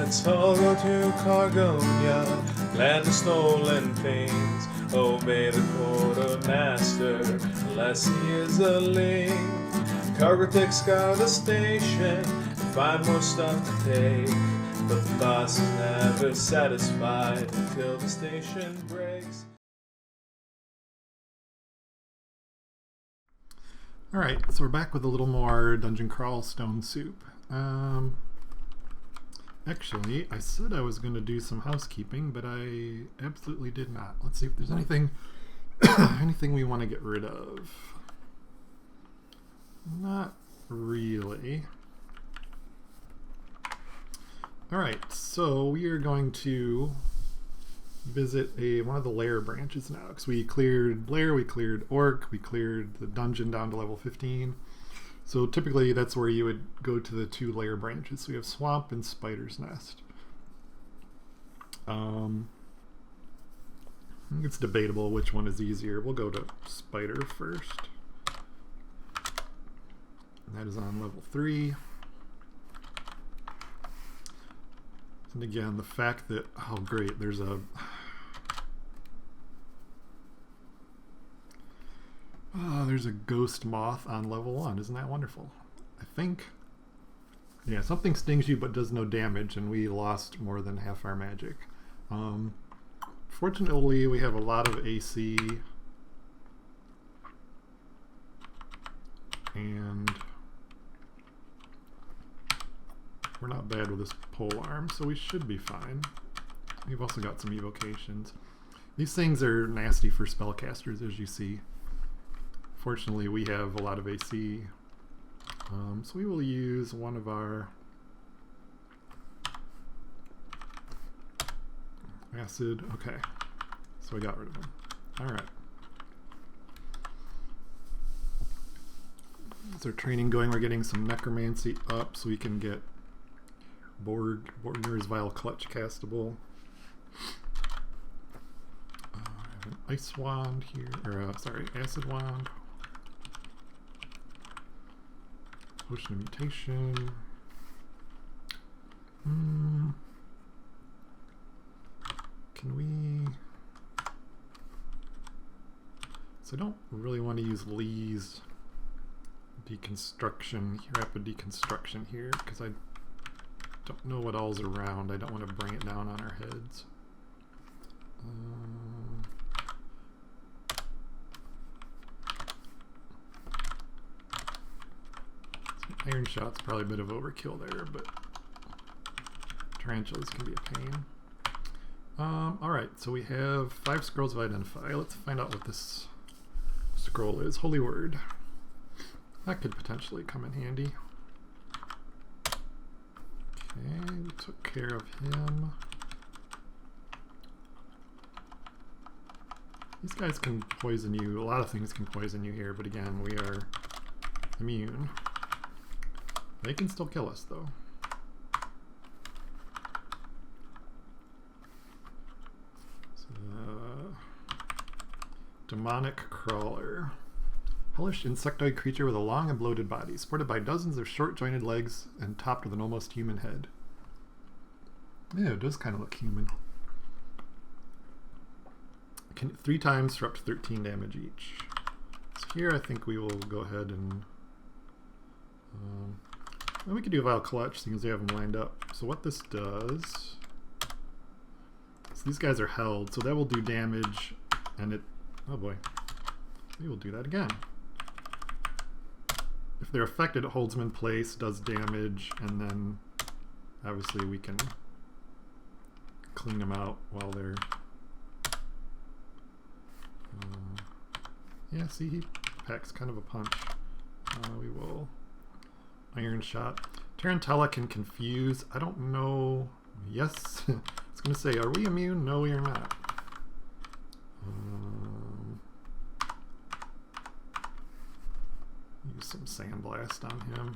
Let's all go to Cargonia, land of stolen pains. Obey the quartermaster, unless he is a link. Cargo scour the station, find more stuff to take. But the boss is never satisfied until the station breaks. Alright, so we're back with a little more Dungeon Crawl Stone Soup. Actually, I said I was going to do some housekeeping, but I absolutely did not. Let's see if there's anything anything we want to get rid of. Not really. Alright, so we are going to visit one of the lair branches now, because we cleared lair, we cleared orc, we cleared the dungeon down to level 15. So typically that's where you would go to the 2 lair branches. So we have swamp and spider's nest. It's debatable which one is easier. We'll go to spider first. And that is on level 3. And again, the fact that, oh great, there's a ghost moth on level 1. Isn't that wonderful? I think, yeah, something stings you but does no damage, and we lost more than half our magic. Fortunately, we have a lot of AC, and we're not bad with this pole arm, so we should be fine. We've also got some evocations. These things are nasty for spellcasters, as you see. Fortunately, we have a lot of AC, so we will use one of our acid. Okay, so we got rid of them. All right. As our training going, we're getting some necromancy up, so we can get Borgner's Vile Clutch castable. I have an ice wand here, or sorry, acid wand. Potion of mutation. Can we? So I don't really want to use Lee's rapid deconstruction here, because I don't know what all's around. I don't want to bring it down on our heads. Iron Shot's probably a bit of overkill there, but tarantulas can be a pain. Alright, so we have 5 scrolls of identify. Let's find out what this scroll is. Holy Word. That could potentially come in handy. Okay, we took care of him. These guys can poison you. A lot of things can poison you here, but again, we are immune. They can still kill us, though. So, demonic crawler. Hellish insectoid creature with a long and bloated body, supported by dozens of short jointed legs and topped with an almost human head. Yeah, it does kind of look human. Can 3 times for up to 13 damage each. So here I think we will go ahead and well, we could do a Vile Clutch, seeing as we have them lined up. So what this does, so these guys are held, so that will do damage, and it, oh boy, we will do that again. If they're affected, it holds them in place, does damage, and then obviously we can clean them out while they're, yeah, see, he packs kind of a punch. We will Iron Shot. Tarantula can confuse. I don't know. Yes. I was going to say, are we immune? No, we are not. Use some Sandblast on him.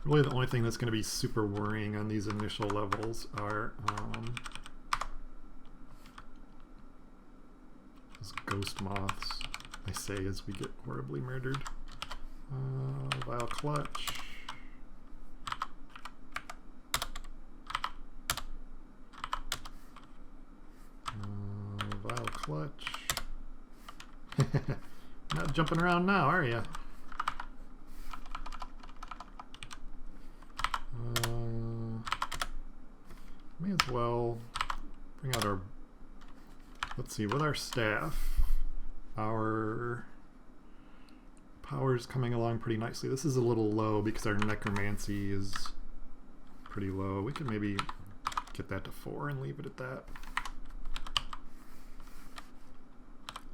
Really the only thing that's going to be super worrying on these initial levels are those ghost moths, I say as we get horribly murdered. Vile Clutch. Vile Clutch. Not jumping around now, are you? May as well bring out our, let's see, with our staff, our power's coming along pretty nicely. This is a little low because our necromancy is pretty low. We could maybe get that to 4 and leave it at that.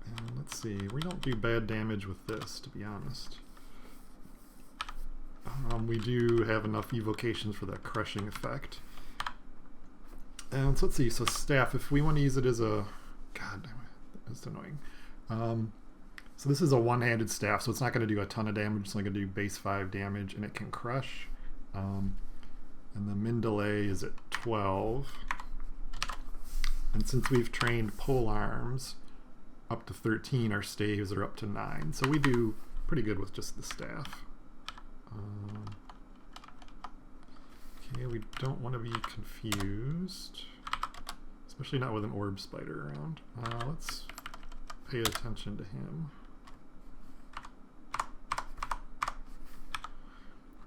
And let's see, we don't do bad damage with this, to be honest. We do have enough evocations for that crushing effect. And so let's see, so staff, if we want to use it as a, god damn it, that's annoying. So this is a one-handed staff, so it's not going to do a ton of damage. It's only going to do base 5 damage, and it can crush. And the min delay is at 12. And since we've trained pole arms up to 13, our staves are up to 9. So we do pretty good with just the staff. Okay, we don't want to be confused, especially not with an orb spider around. Let's pay attention to him.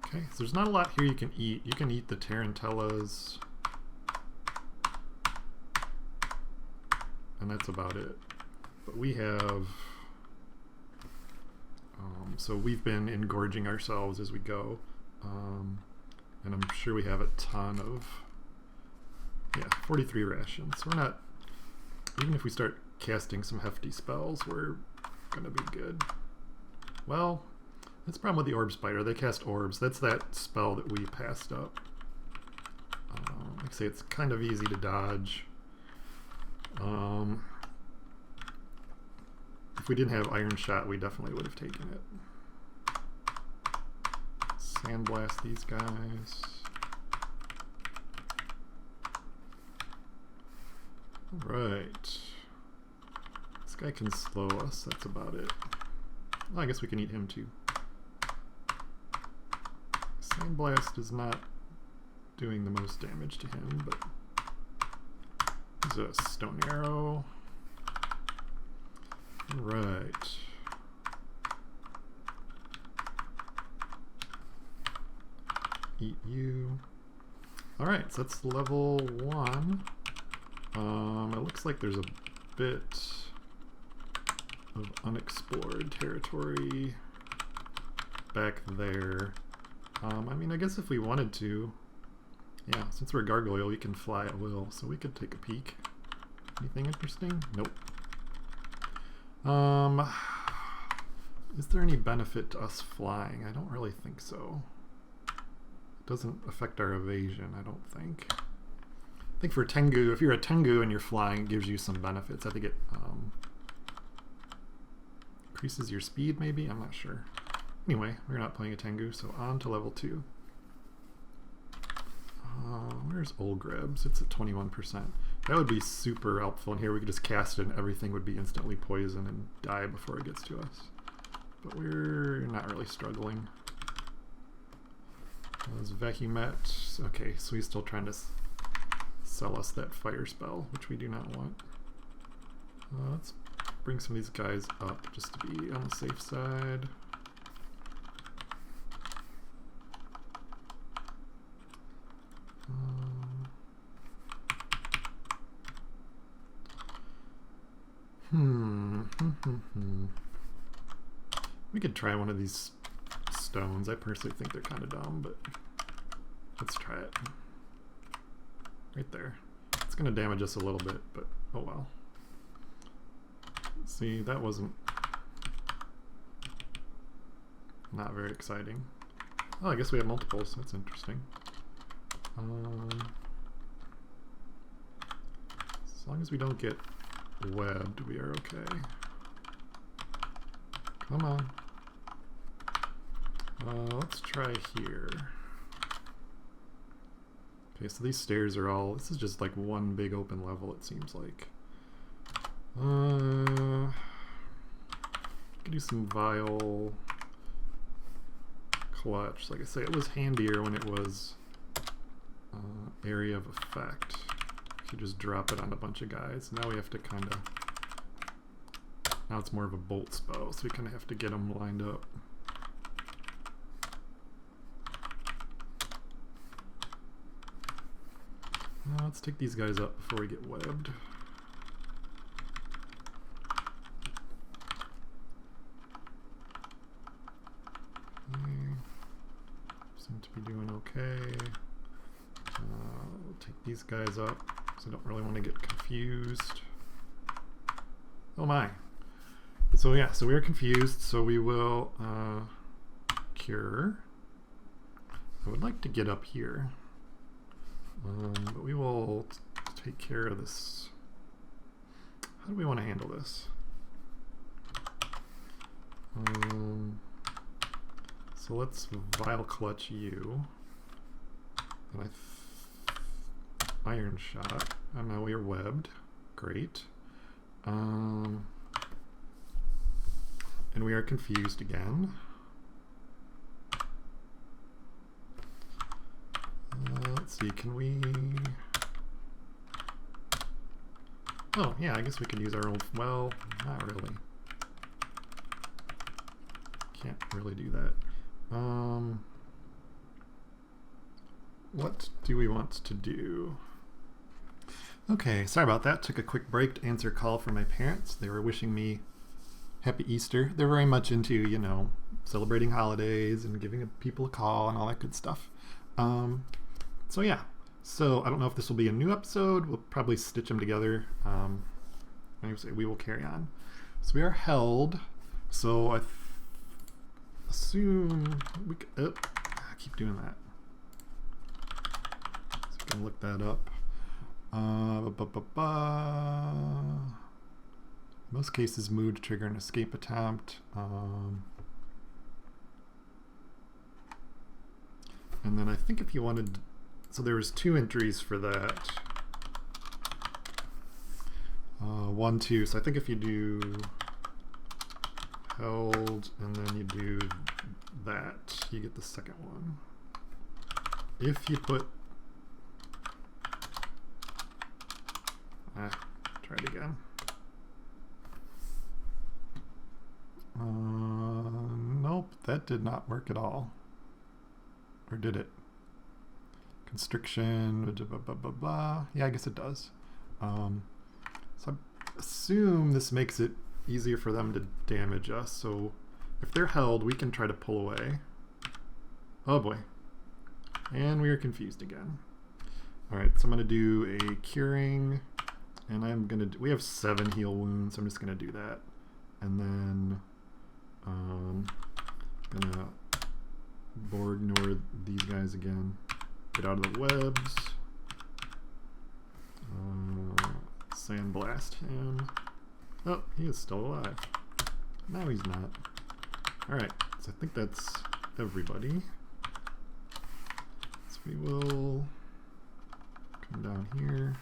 Okay, so there's not a lot here you can eat. You can eat the tarantulas, and that's about it. But we have, so we've been engorging ourselves as we go. And I'm sure we have a ton of, 43 rations. So we're not, even if we start casting some hefty spells, we're gonna be good. Well, that's the problem with the orb spider. They cast orbs. That's that spell that we passed up. Like I say, it's kind of easy to dodge. If we didn't have Iron Shot, we definitely would have taken it. Sandblast these guys. Alright. This guy can slow us, that's about it. Well, I guess we can eat him too. Sandblast is not doing the most damage to him, but there's a stone arrow. Alright. Eat you. Alright, so that's level 1. It looks like there's a bit of unexplored territory back there. I mean, I guess if we wanted to, yeah, since we're Gargoyle, we can fly at will, so we could take a peek. Anything interesting? Nope. Is there any benefit to us flying? I don't really think so. It doesn't affect our evasion, I don't think. I think for Tengu, if you're a Tengu and you're flying, it gives you some benefits. I think it increases your speed, maybe? I'm not sure. Anyway, we're not playing a Tengu, so on to level 2. Where's Olgrebs? It's at 21%. That would be super helpful. And here we could just cast it and everything would be instantly poisoned and die before it gets to us. But we're not really struggling. There's Vehumet. Okay, so he's still trying to sell us that fire spell, which we do not want. Let's bring some of these guys up just to be on the safe side. We could try one of these stones. I personally think they're kind of dumb, but let's try it. Right there. It's going to damage us a little bit, but oh well. See, that wasn't not very exciting. Oh, I guess we have multiples. That's interesting. As long as we don't get webbed, we are okay. Come on. Let's try here. Okay, so these stairs are all, this is just like one big open level, it seems like. Could do some vile clutch. Like I say, it was handier when it was area of effect. You just drop it on a bunch of guys. Now we have to kind of... Now it's more of a bolts bow, so we kind of have to get them lined up. Now let's take these guys up before we get webbed. Seem to be doing okay. We'll take these guys up, because I don't really want to get confused. Oh my. So yeah, so we're confused, so we will cure. I would like to get up here. But we will take care of this. How do we want to handle this? So let's Vile Clutch you. And Iron Shot. And now we are webbed. Great. And we are confused again. Let's see, can we... Oh, yeah, I guess we can use our old... Well, not really. Can't really do that. What do we want to do? Okay, sorry about that. Took a quick break to answer a call from my parents. They were wishing me Happy Easter. They're very much into, you know, celebrating holidays and giving people a call and all that good stuff. So yeah, so I don't know if this will be a new episode. We'll probably stitch them together. We will carry on. So we are held. So I assume we could, I keep doing that. So we can look that up. Most cases, mood to trigger an escape attempt. And then I think if you wanted, so there was 2 entries for that. 1, 2. So I think if you do held and then you do that, you get the second one. If you put, try it again. Nope, that did not work at all. Or did it? Constriction, blah, blah, blah, blah. Yeah, I guess it does. So I assume this makes it easier for them to damage us. So if they're held, we can try to pull away. Oh boy. And we are confused again. Alright, so I'm going to do a curing. And I'm going to do, we have 7 heal wounds, so I'm just going to do that. And then I'm going to ignore these guys again. Get out of the webs. Sandblast him. Oh, he is still alive. No, he's not. Alright, so I think that's everybody. So we will come down here.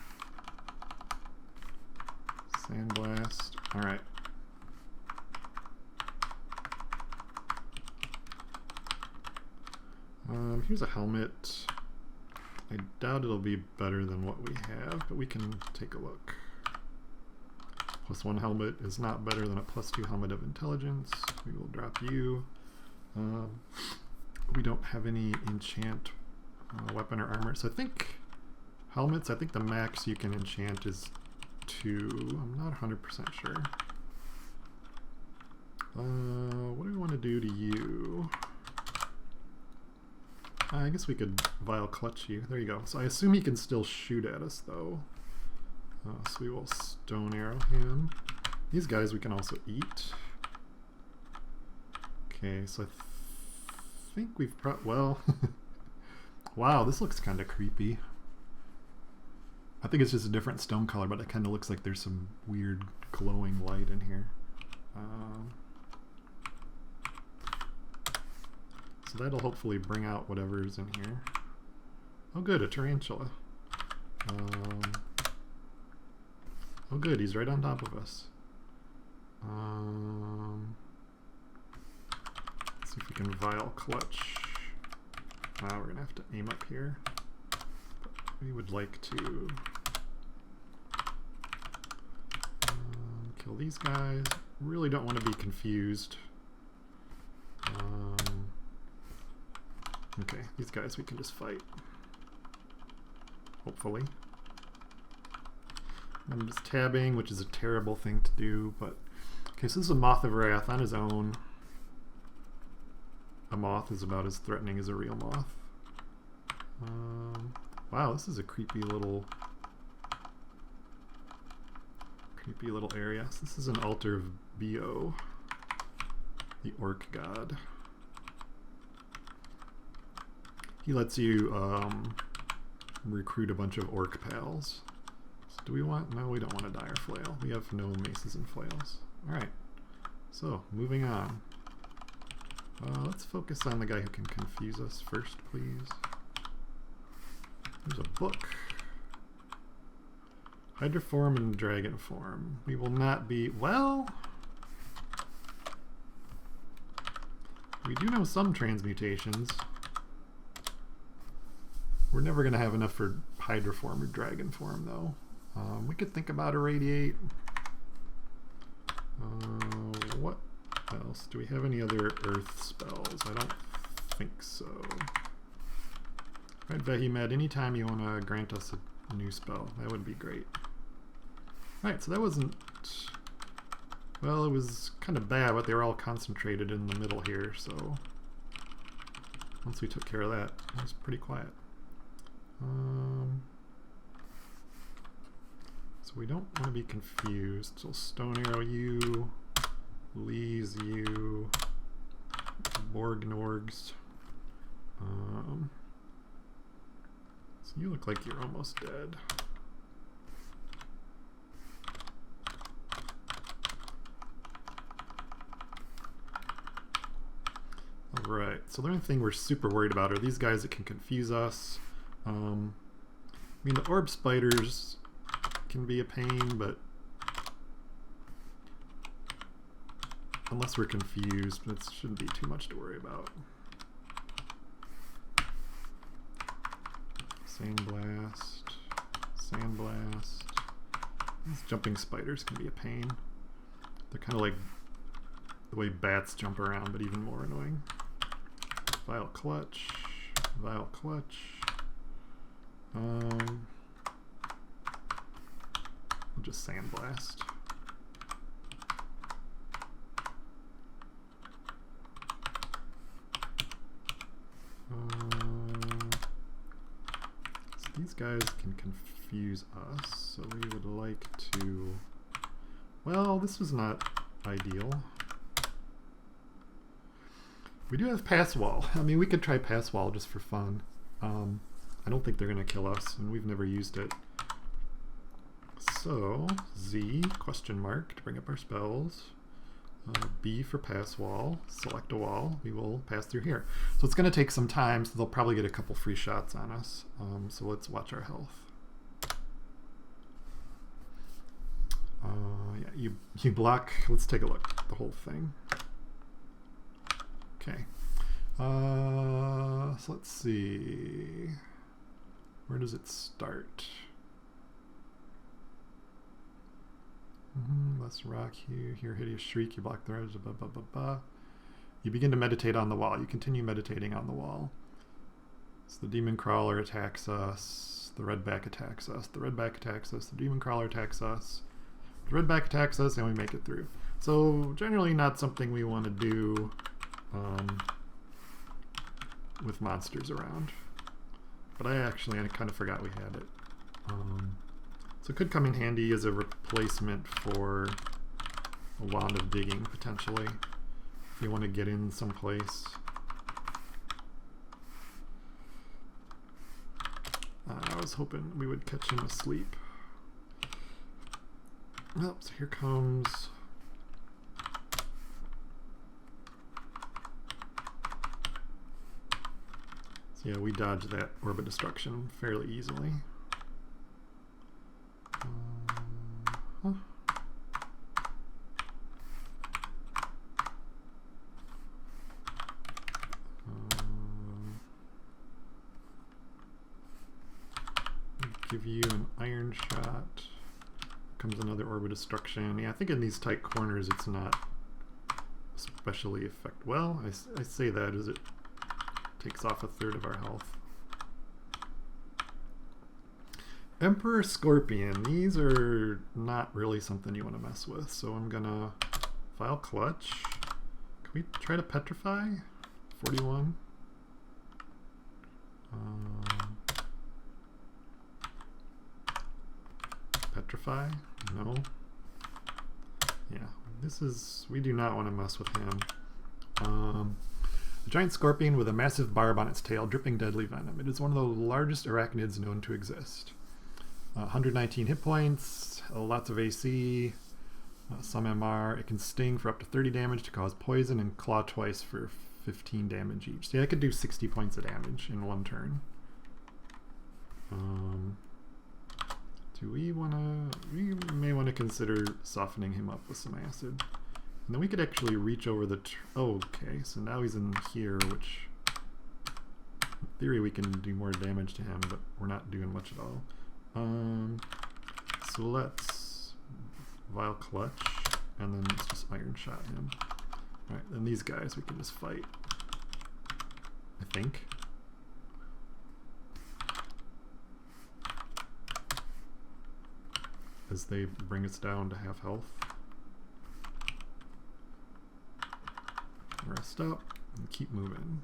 Sandblast. Alright. Here's a helmet. I doubt it'll be better than what we have, but we can take a look. +1 helmet is not better than a +2 helmet of intelligence. We will drop you. We don't have any enchant weapon or armor. So I think helmets, I think the max you can enchant is 2. I'm not 100% sure. What do we want to do to you? I guess we could Vile Clutch you. There you go. So I assume he can still shoot at us, though. So we will Stone Arrow him. These guys we can also eat. Okay, so I think we've well... Wow, this looks kind of creepy. I think it's just a different stone color, but it kind of looks like there's some weird glowing light in here. So that'll hopefully bring out whatever's in here. Oh good, a tarantula. Oh good, he's right on top of us. Let's see if we can Vile Clutch. We're going to have to aim up here. We would like to kill these guys. Really don't want to be confused. Okay, these guys we can just fight. Hopefully. I'm just tabbing, which is a terrible thing to do, but... Okay, so this is a Moth of Wrath on his own. A moth is about as threatening as a real moth. Wow, this is a creepy little area. So this is an altar of Bo, the orc god. He lets you recruit a bunch of orc pals. So do we want? No, we don't want a dire flail. We have no maces and flails. Alright, so moving on. Let's focus on the guy who can confuse us first, please. There's a book. Hydra form and dragon form. We will not be... Well... We do know some transmutations. We're never going to have enough for Hydra form or dragon form, though. We could think about irradiate. What else? Do we have any other earth spells? I don't think so. Alright, Vehimed, anytime you want to grant us a new spell, that would be great. Alright, so that wasn't... Well, it was kind of bad, but they were all concentrated in the middle here, so... Once we took care of that, it was pretty quiet. So we don't want to be confused. So Stone Arrow you, Lees you, Borgnorgs. So you look like you're almost dead. Alright, so the only thing we're super worried about are these guys that can confuse us. I mean, the orb spiders can be a pain, but unless we're confused, it shouldn't be too much to worry about. Sandblast, Sandblast. These jumping spiders can be a pain. They're kind of like the way bats jump around, but even more annoying. Vile Clutch, Vile Clutch. We'll just Sandblast. So these guys can confuse us, so we would like to... Well, this was not ideal. We do have Pass Wall. I mean, we could try Pass Wall just for fun. I don't think they're going to kill us, and we've never used it. So, Z, question mark, to bring up our spells. B for Pass Wall. Select a wall. We will pass through here. So it's going to take some time, so they'll probably get a couple free shots on us. So let's watch our health. Yeah, you block. Let's take a look. The whole thing. Okay. So let's see. Where does it start? Less rock here. Here, hideous shriek. You block the edge. Blah, blah, blah, blah. You begin to meditate on the wall. You continue meditating on the wall. So the demon crawler attacks us. The redback attacks us. The redback attacks us. The demon crawler attacks us. The redback attacks us, and we make it through. So generally not something we want to do with monsters around. But I kind of forgot we had it. So it could come in handy as a replacement for a Wand of Digging, potentially, if you want to get in someplace. I was hoping we would catch him asleep. Oh, so here comes... So yeah, we dodged that Orb of Destruction fairly easily. give you an iron shot. Comes another orb of destruction. Yeah, I think in these tight corners it's not especially effective. Well, I say that as it takes off a third of our health. Emperor Scorpion. These are not really something you want to mess with. So I'm gonna Vile Clutch. Can we try to petrify? 41. Petrify? No. Yeah, this is... we do not want to mess with him. A giant scorpion with a massive barb on its tail, dripping deadly venom. It is one of the largest arachnids known to exist. 119 hit points, lots of AC, some MR. It can sting for up to 30 damage to cause poison, and claw twice for 15 damage each. So yeah, I could do 60 points of damage in one turn. Do we want to... we may want to consider softening him up with some acid. And then we could actually reach over the... okay, so now he's in here, which... in theory we can do more damage to him, but we're not doing much at all. So let's Vile Clutch, and then let's just Iron Shot him. Alright, then these guys we can just fight, I think. As they bring us down to half health. Rest up and keep moving.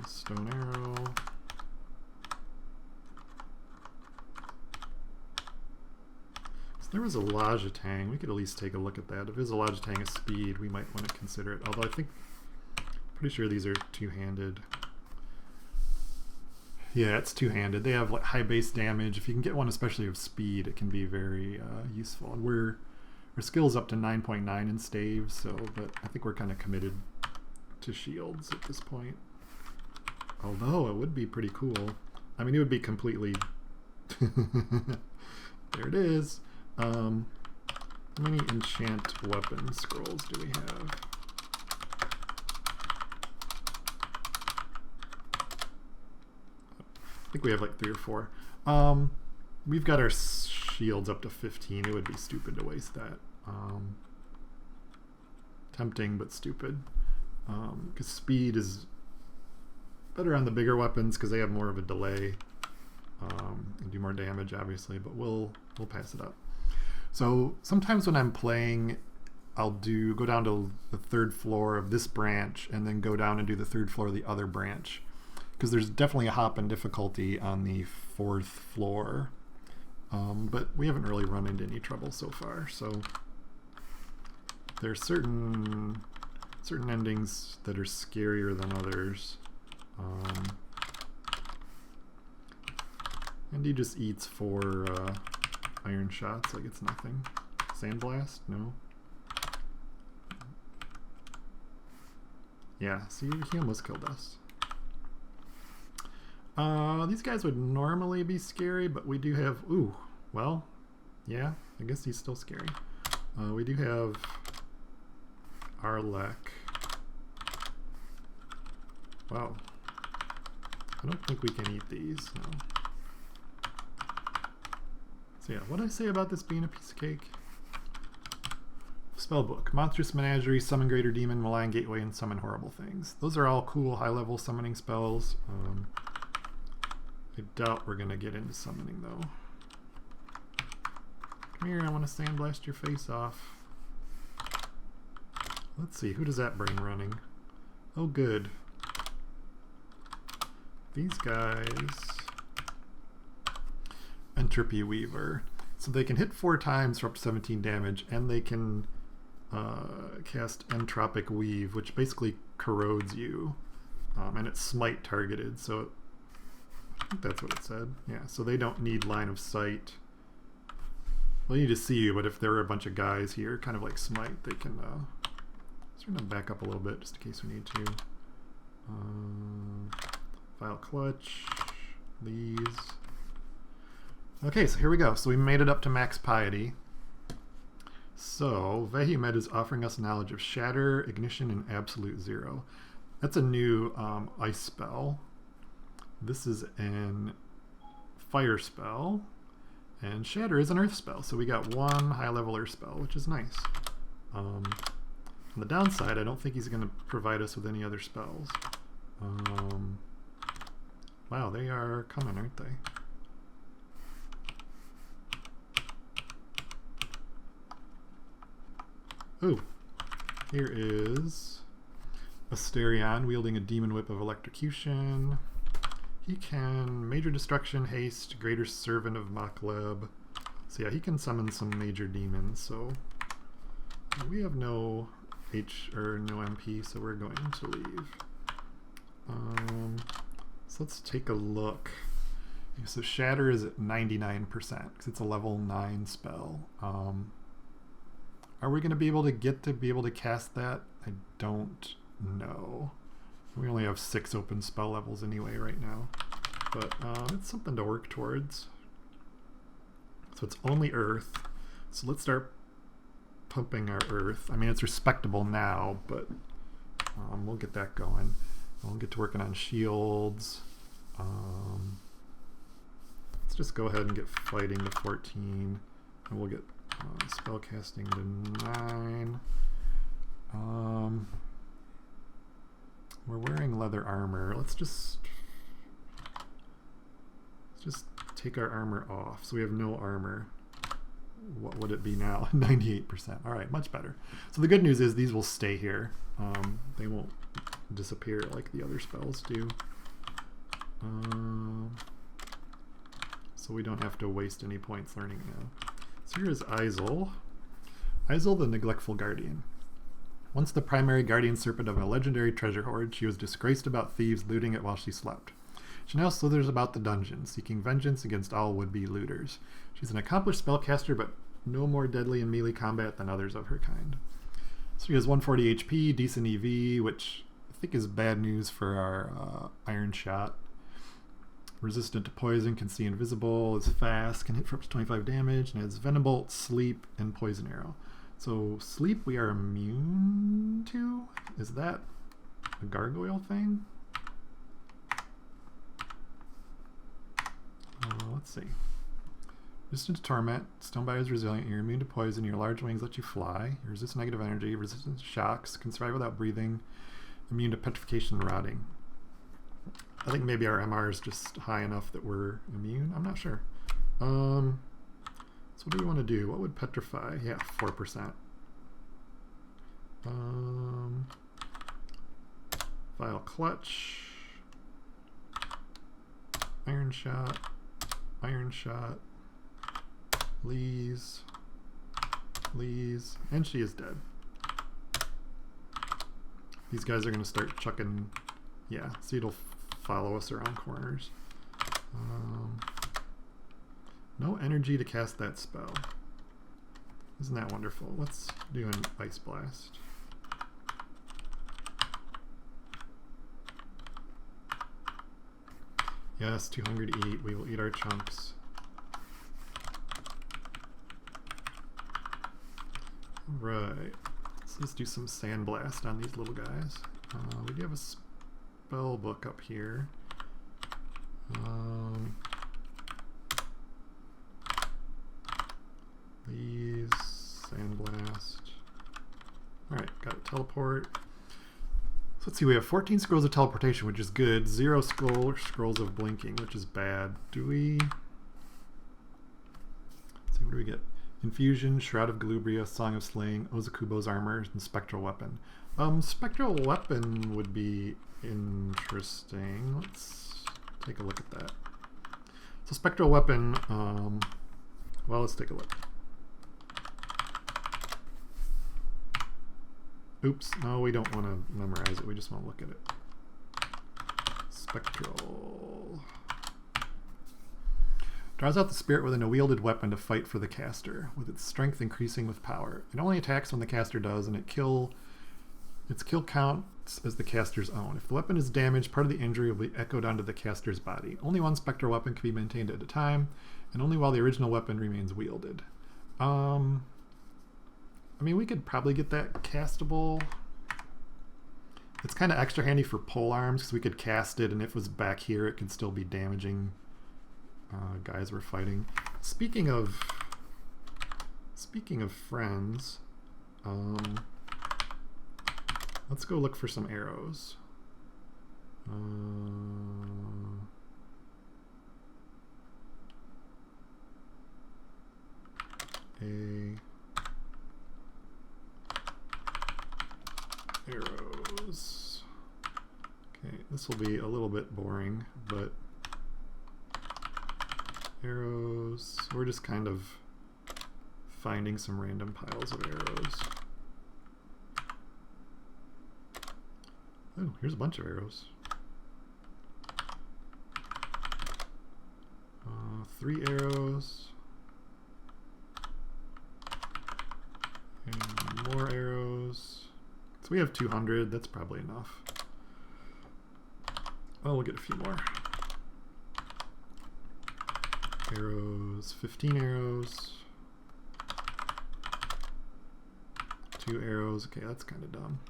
Stone Arrow. So there was a Lajatang. We could at least take a look at that. If there's a Lajatang of speed, we might want to consider it. Although I think, pretty sure these are two-handed. Yeah, it's two-handed. They have like high base damage. If you can get one, especially of speed, it can be very useful. And our skill's up to 9.9 in staves, so but I think we're kind of committed to shields at this point. Although it would be pretty cool. I mean, it would be completely... there it is. How many enchant weapon scrolls do we have? I think we have like 3 or 4. We've got our shields up to 15. It would be stupid to waste that. Tempting, but stupid. Because speed is better on the bigger weapons because they have more of a delay and do more damage, obviously. But we'll pass it up. So sometimes when I'm playing, I'll go down to the 3rd floor of this branch and then go down and do the 3rd floor of the other branch. Because there's definitely a hop in difficulty on the 4th floor. But we haven't really run into any trouble so far. So there's certain endings that are scarier than others. And he just eats 4 iron shots like it's nothing. Sandblast? No. Yeah, see, he almost killed us. These guys would normally be scary, but we do have... ooh, well, yeah, I guess he's still scary. We do have Arlek. Wow. I don't think we can eat these, no. So yeah, what did I say about this being a piece of cake? Spellbook. Monstrous Menagerie, Summon Greater Demon, Malign Gateway, and Summon Horrible Things. Those are all cool high-level summoning spells. I doubt we're going to get into summoning, though. Come here, I want to sandblast your face off. Let's see, who does that bring running? Oh, good. These guys... Entropy Weaver. So they can hit 4 times for up to 17 damage, and they can cast Entropic Weave, which basically corrodes you. And it's smite targeted, so... I think that's what it said. Yeah, so they don't need line of sight. Well, you need to see you, but if there are a bunch of guys here, kind of like smite, they can... let's turn them back up a little bit, just in case we need to. Vile Clutch. These... Okay, so here we go. So we made it up to max piety. So Vehumed is offering us knowledge of Shatter, Ignition, and Absolute Zero. That's a new ice spell. This is an fire spell, and Shatter is an earth spell, so we got one high-level earth spell, which is nice. On the downside, I don't think he's going to provide us with any other spells. Wow, they are coming, aren't they? Ooh, here is Asterion wielding a demon whip of electrocution. He can major destruction, haste, greater servant of Makleb. So yeah, he can summon some major demons. So we have no no MP, so we're going to leave. So let's take a look. So Shatter is at 99% because it's a level 9 spell. Are we going to be able to cast that? I don't know. We only have 6 open spell levels anyway right now, but it's something to work towards. So it's only Earth. So let's start pumping our Earth. I mean, it's respectable now, but we'll get that going. We'll get to working on shields. Let's just go ahead and get fighting to 14, and we'll get spellcasting to 9. We're wearing leather armor. Let's just take our armor off. So we have no armor. What would it be now? 98%. All right, much better. So the good news is these will stay here. They won't disappear like the other spells do. So we don't have to waste any points learning now. So here is Izel. Izel, the Neglectful Guardian. Once the primary guardian serpent of a legendary treasure hoard, she was disgraced about thieves looting it while she slept. She now slithers about the dungeon, seeking vengeance against all would-be looters. She's an accomplished spellcaster, but no more deadly in melee combat than others of her kind. So she has 140 HP, decent EV, which I think is bad news for our Iron Shot. Resistant to poison, can see invisible, is fast, can hit for up to 25 damage, and has Venobolt, Sleep, and Poison Arrow. So Sleep we are immune to? Is that a Gargoyle thing? Let's see. Resistant to Torment, Stonebite is resilient, you're immune to poison, your large wings let you fly, you resist negative energy, resistant to shocks, can survive without breathing, immune to petrification and rotting. I think maybe our MR is just high enough that we're immune. I'm not sure. So what do we want to do? What would petrify? Yeah, 4%. Vile Clutch. Iron Shot. Iron Shot. Lees. Lees. And she is dead. These guys are going to start chucking... Yeah, see, it'll follow us around corners. No energy to cast that spell. Isn't that wonderful? Let's do an Ice Blast. Yes, too hungry to eat. We will eat our chunks. Right. So let's do some Sandblast on these little guys. We do have a spell book up here. These, Sandblast. Alright, got a teleport. So let's see, we have 14 scrolls of teleportation, which is good. 0 scrolls of blinking, which is bad. Do we... Let's see, what do we get? Infusion, Shroud of Galubria, Song of Slaying, Ozakubo's Armor, and Spectral Weapon. Spectral Weapon would be interesting. Let's take a look at that. So Spectral Weapon, well, let's take a look. Oops, no, we don't want to memorize it. We just want to look at it. Spectral. Draws out the spirit within a wielded weapon to fight for the caster, with its strength increasing with power. It only attacks when the caster does, and its kill counts as the caster's own. If the weapon is damaged, part of the injury will be echoed onto the caster's body. Only one spectral weapon can be maintained at a time, and only while the original weapon remains wielded. I mean, we could probably get that castable. It's kind of extra handy for pole arms because we could cast it, and if it was back here, it could still be damaging guys we're fighting. Speaking of friends, let's go look for some arrows. Arrows. Okay, this will be a little bit boring, but arrows. We're just kind of finding some random piles of arrows. Oh, here's a bunch of arrows. 3 arrows. And more arrows. So we have 200, that's probably enough. Oh, we'll get a few more. Arrows, 15 arrows. 2 arrows, okay, that's kind of dumb.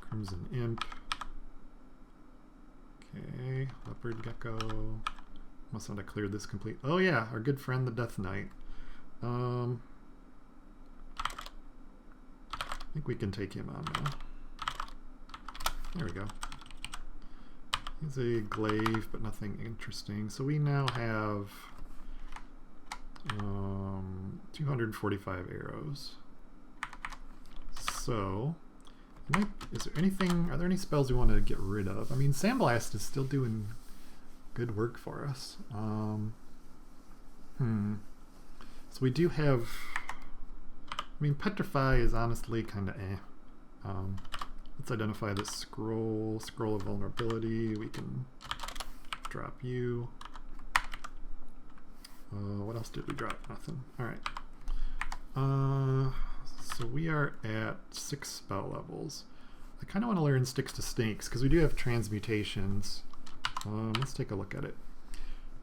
Crimson Imp. Okay, Leopard Gecko. Must not have cleared this complete. Oh yeah, our good friend the Death Knight. I think we can take him on now. There we go. He's a glaive, but nothing interesting. So we now have 245 arrows. So, is there anything? Are there any spells we want to get rid of? I mean, Sandblast is still doing good work for us. So we do have. I mean, Petrify is honestly kind of eh. Let's identify this scroll of vulnerability. We can drop you. What else did we drop? Nothing. All right. So we are at 6 spell levels. I kind of want to learn Sticks to Snakes because we do have transmutations. Let's take a look at it.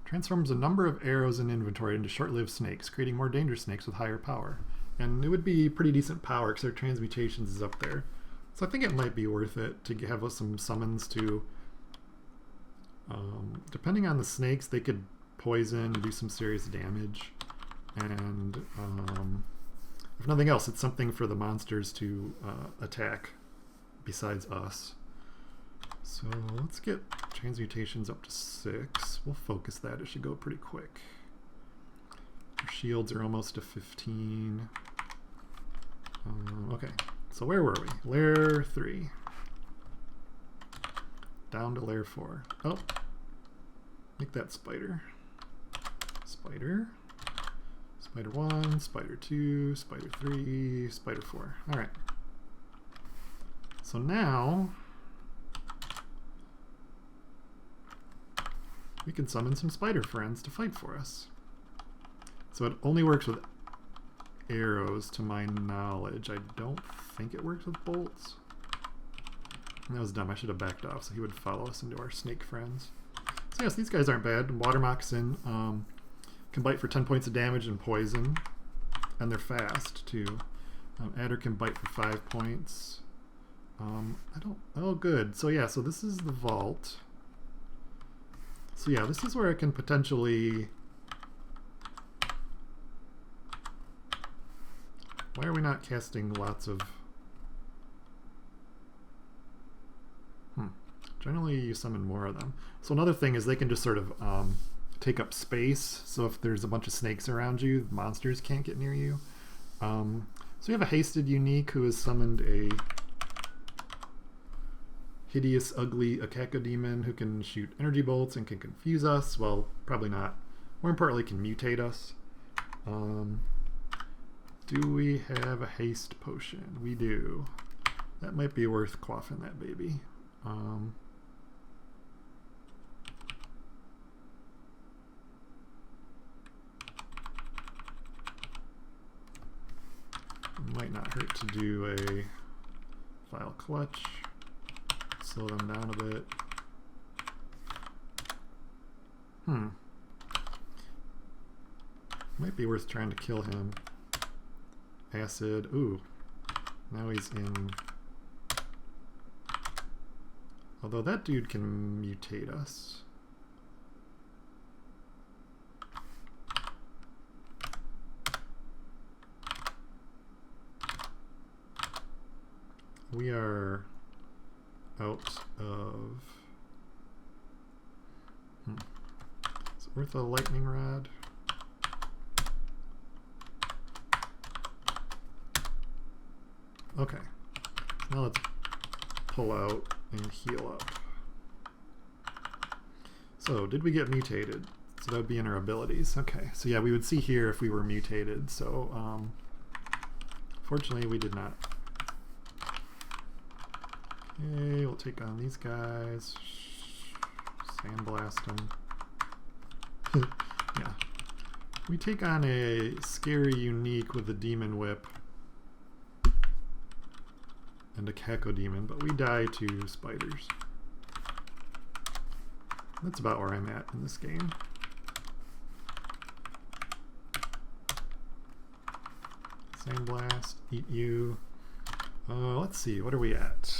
Transforms a number of arrows in inventory into short-lived snakes, creating more dangerous snakes with higher power. And it would be pretty decent power because their transmutations is up there. So I think it might be worth it to have some summons to, depending on the snakes, they could poison, do some serious damage. And if nothing else, it's something for the monsters to attack besides us. So let's get transmutations up to 6. We'll focus that. It should go pretty quick. Our shields are almost to 15. Okay, so where were we? Layer 3. Down to layer 4. Oh, make that spider. Spider. Spider 1, Spider 2, Spider 3, Spider 4. All right. So now we can summon some spider friends to fight for us. So it only works with arrows to my knowledge. I don't think it works with bolts. That was dumb. I should have backed off so he would follow us into our snake friends. So yes, these guys aren't bad. Water Moccasin can bite for 10 points of damage and poison. And they're fast too. Adder can bite for 5 points. Oh good. So yeah, so this is the vault. So yeah, this is where I can potentially... Why are we not casting lots of... Generally you summon more of them. So another thing is they can just sort of take up space. So if there's a bunch of snakes around you, monsters can't get near you. So we have a hasted unique who has summoned a hideous, ugly Akaka-demon who can shoot energy bolts and can confuse us. Well, probably not. More importantly, can mutate us. Do we have a haste potion? We do. That might be worth quaffing that baby. Might not hurt to do a file clutch. Slow them down a bit. Might be worth trying to kill him. Acid. Ooh. Now he's in. Although that dude can mutate us. We are out of... Is it worth a lightning rod? Okay. Now let's pull out and heal up. So, did we get mutated? So that would be in our abilities. Okay, so yeah, we would see here if we were mutated. So, fortunately, we did not. Okay, we'll take on these guys. Sandblast them. Yeah. We take on a scary unique with the Demon Whip and a Cacodemon, but we die to spiders. That's about where I'm at in this game. Sandblast, eat you. Let's see, what are we at?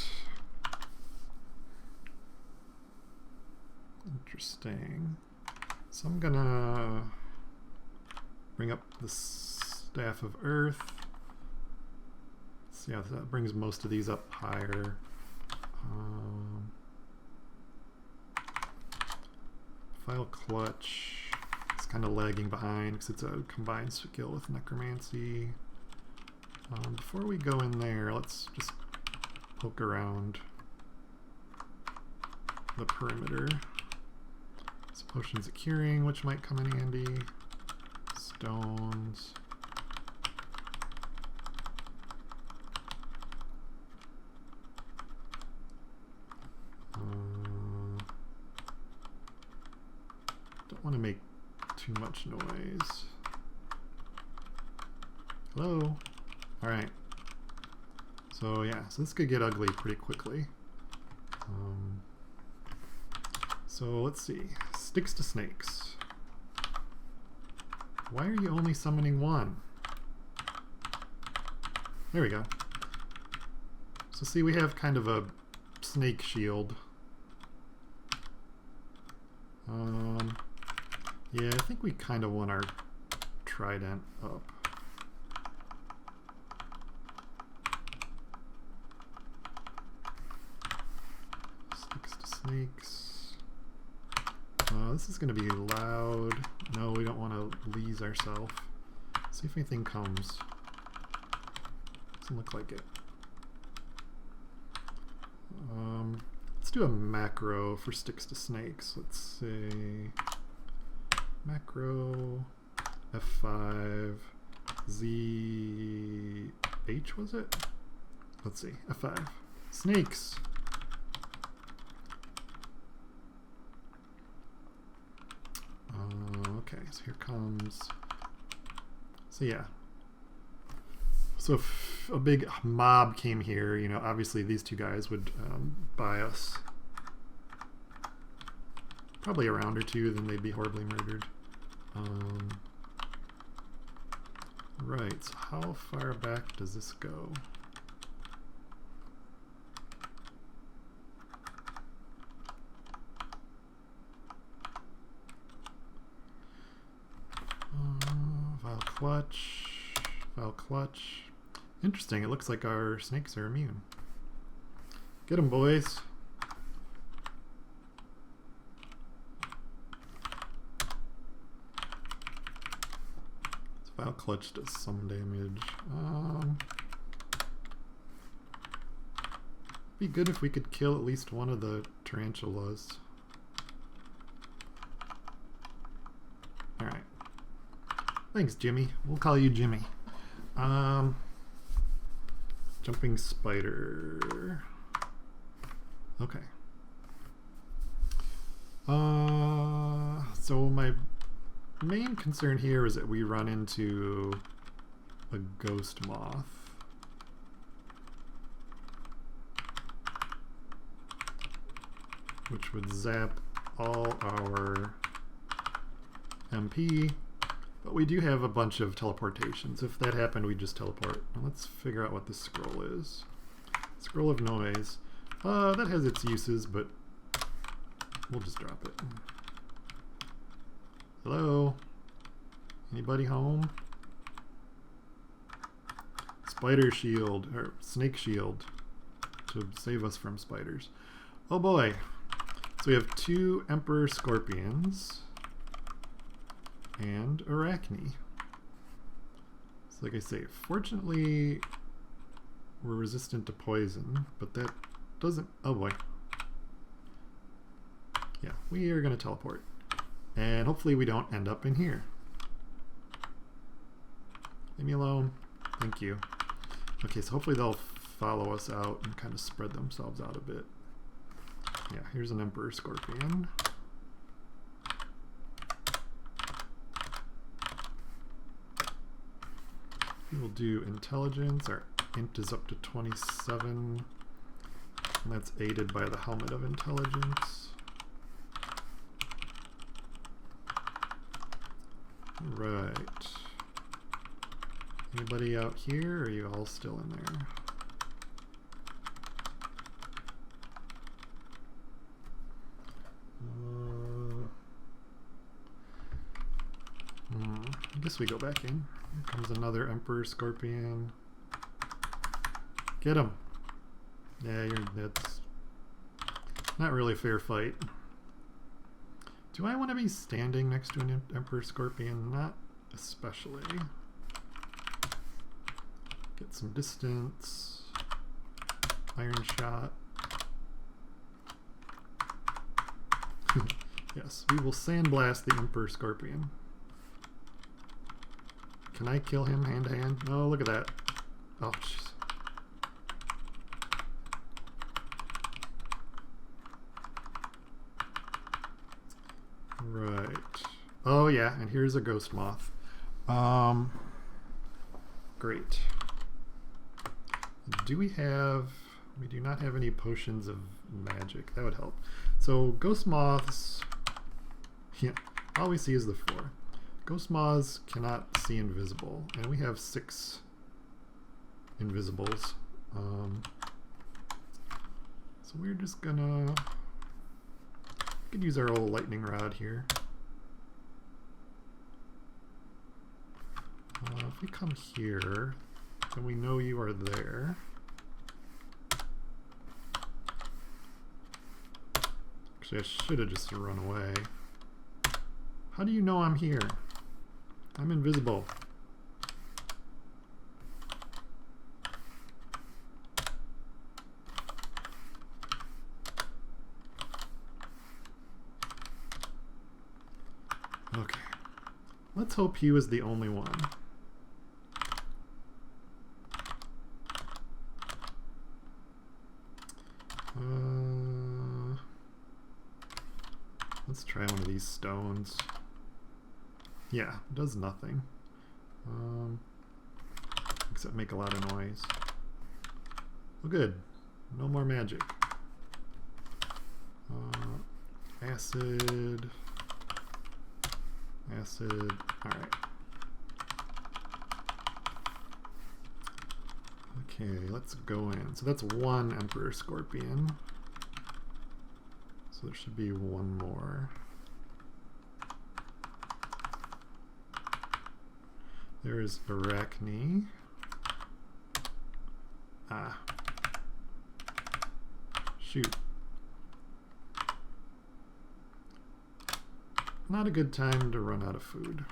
Interesting. So I'm gonna bring up the Staff of Earth. So yeah, that brings most of these up higher. File Clutch. It's kind of lagging behind because it's a combined skill with Necromancy. Before we go in there, let's just poke around the perimeter. So potions of curing, which might come in handy. Stones. Don't want to make too much noise. Hello? Alright. So yeah, so this could get ugly pretty quickly. So let's see. Sticks to snakes. Why are you only summoning one? There we go. So see, we have kind of a snake shield. Yeah, I think we kind of want our trident up. Sticks to snakes. This is going to be loud. No, we don't want to lease ourselves. See if anything comes. Doesn't look like it. Let's do a macro for sticks to snakes. Let's say macro F5 Z H, was it? Let's see, F5 snakes. Okay, so here comes. So yeah. So if a big mob came here, you know, obviously these two guys would buy us probably a round or two, then they'd be horribly murdered. Right, so how far back does this go? File clutch, file clutch. Interesting, it looks like our snakes are immune. Get them, boys. This file clutch does some damage. Be good if we could kill at least one of the tarantulas. Alright. Thanks, Jimmy. We'll call you Jimmy. Jumping spider. Okay. So my main concern here is that we run into a ghost moth. Which would zap all our MP. But we do have a bunch of teleportations. If that happened, we'd just teleport. Now let's figure out what this scroll is. Scroll of Noise. That has its uses, but we'll just drop it. Hello? Anybody home? Spider shield, or snake shield, to save us from spiders. Oh boy. So we have 2 Emperor Scorpions and Arachne. So like I say, fortunately we're resistant to poison, but that doesn't... Oh boy. Yeah, we are going to teleport. And hopefully we don't end up in here. Leave me alone. Thank you. Okay, so hopefully they'll follow us out and kind of spread themselves out a bit. Yeah, here's an Emperor Scorpion. We will do Intelligence. Our int is up to 27. And that's aided by the Helmet of Intelligence. Right. Anybody out here, or are you all still in there? I guess we go back in. Here comes another Emperor Scorpion. Get him! Yeah, that's not really a fair fight. Do I want to be standing next to an Emperor Scorpion? Not especially. Get some distance. Iron shot. Yes, we will sandblast the Emperor Scorpion. Can I kill him hand to hand? Oh, look at that. Oh, jeez. Right. Oh, yeah, and here's a ghost moth. Great. Do we have... We do not have any potions of magic. That would help. So, ghost moths... Yeah, all we see is the 4. Ghost moths cannot see invisible, and we have 6 invisibles. So we're just gonna... We could use our old lightning rod here. If we come here, then we know you are there. Actually, I should have just run away. How do you know I'm here? I'm invisible. Okay. Let's hope he was the only one. Let's try one of these stones. Yeah, it does nothing. Except make a lot of noise. Well, good. No more magic. Acid. Acid. Alright. Okay, let's go in. So that's 1 Emperor Scorpion. So there should be 1 more. There is Arachne. Ah. Shoot. Not a good time to run out of food.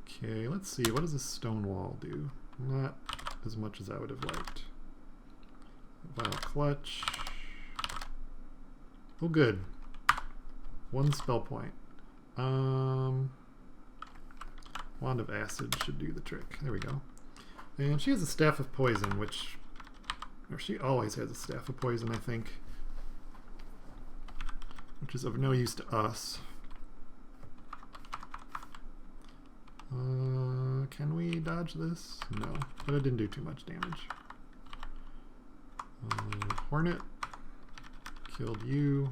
Okay, let's see. What does a stone wall do? Not as much as I would have liked. Vile Clutch. Oh, good. 1 spell point. Wand of Acid should do the trick. There we go. And she has a Staff of Poison, which... Or she always has a Staff of Poison, I think. Which is of no use to us. Can we dodge this? No, but it didn't do too much damage. Hornet. Killed you.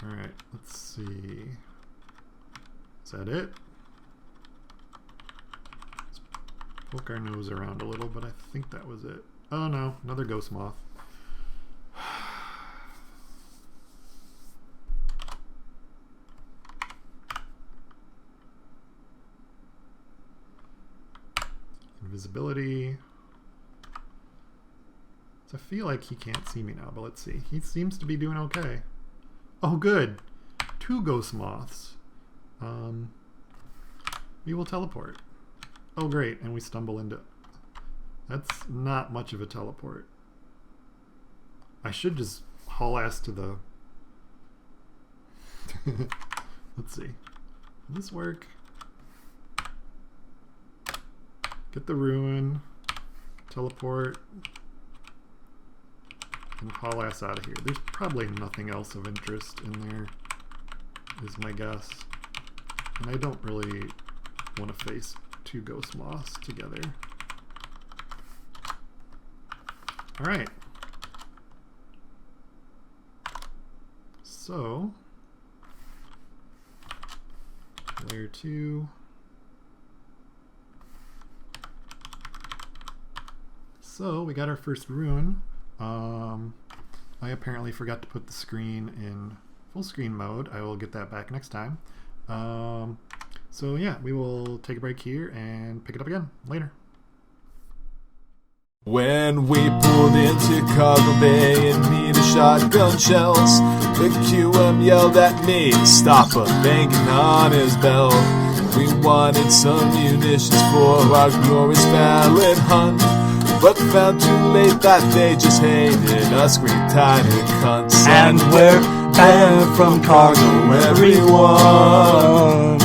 Alright, let's see. Is that it? Let's poke our nose around a little, but I think that was it. Oh no, another ghost moth. Invisibility. So I feel like he can't see me now, but let's see. He seems to be doing okay. Oh, good. 2 ghost moths. We will teleport. Oh, great. And we stumble into... That's not much of a teleport. I should just haul ass to the... Let's see. Will this work? Get the ruin. Teleport. And haul ass out of here. There's probably nothing else of interest in there, is my guess. And I don't really want to face 2 ghost moths together. Alright. So, layer 2. So, we got our first rune. I apparently forgot to put the screen in full screen mode. I will get that back next time. So yeah, we will take a break here and pick it up again later. When we pulled into Cargo Bay and needed shotgun shells, the QM yelled at me to stop a banging on his bell. We wanted some munitions for our glorious ballad hunt, but found too late that they just hated us green tiny cunts. And we're banned from Cargo, everyone.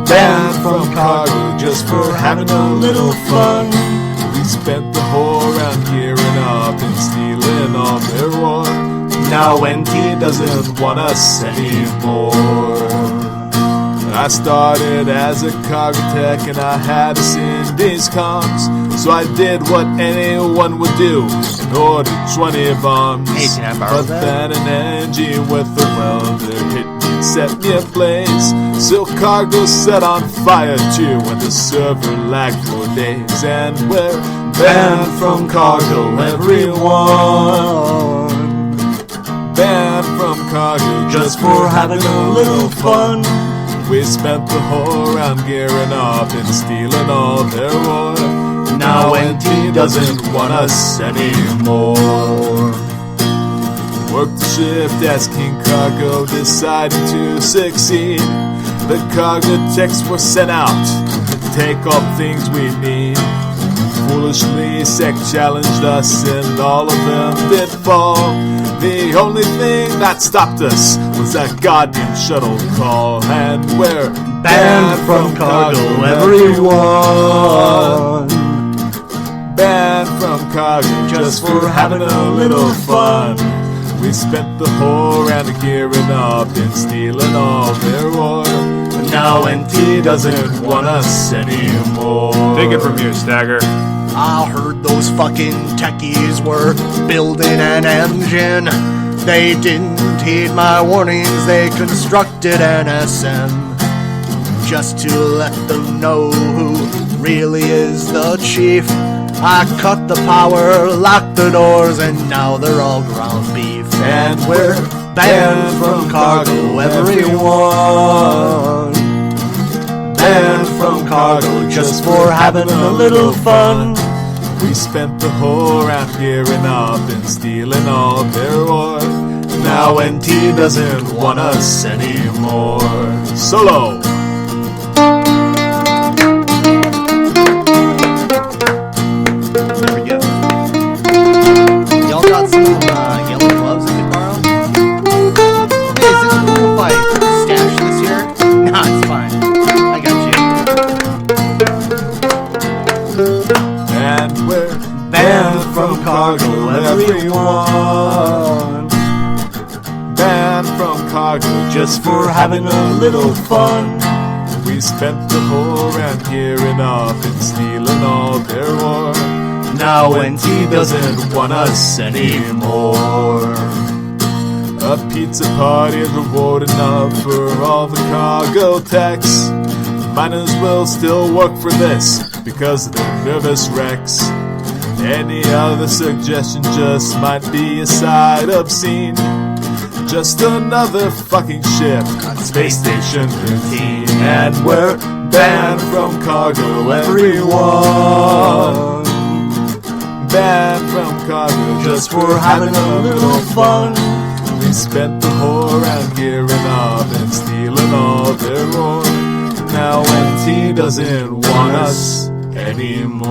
Banned from Cargo just for having a little fun. We spent the whole round gearing up and stealing all their war. Now NT doesn't Want us anymore. I started as a cargo tech and I had to send these comms, so I did what anyone would do and ordered 20 bombs. Hey, can I borrow but that? then an engine with a welder hit me and set me ablaze. So cargo set on fire too when the server lagged for days. And we're banned from cargo, everyone. Banned from cargo just for having a little fun. We spent the whole round gearing up and stealing all their war. Now NT doesn't want us anymore. Worked the shift as King Cargo decided to succeed. The cargo techs were sent out to take all the things we need. Foolishly Sec challenged us and all of them did fall. The only thing that stopped us was that goddamn shuttle call. And we're banned from Cargo, everyone. Banned from Cargo just for having a little fun. We spent the whole round gearing up and stealing all their war. Now NT doesn't want us anymore. Take it from you, Stagger. I heard those fucking techies were building an engine. They didn't heed my warnings, they constructed an SM just to let them know who really is the chief. I cut the power, locked the doors, and now they're all ground beef. And we're banned from Cargo, everyone. Banned from Cargo just for having a little fun. We spent the whole round gearing up and stealing all their war. Now NT doesn't want us anymore. Solo! There we go. Y'all got some yellow gloves I could borrow? Hey, is it cool if I stash this here? Nah, it's fine. I got you. And we're banned from Cargo, everyone. Banned from Cargo Just for having a little fun. We spent the whole round gearing up and stealing all their war. Now NT doesn't want us anymore. A pizza party is reward enough for all the cargo techs. Miners will still work for this because of their nervous wrecks. Any other suggestion just might be a sight obscene. Just another fucking ship on Space Station 13. And we're banned from cargo, everyone. Banned from cargo just for having a little fun. We spent the whole round gearing up and stealing all their ore. Now NT doesn't want us anymore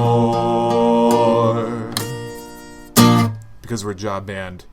because we're job banned.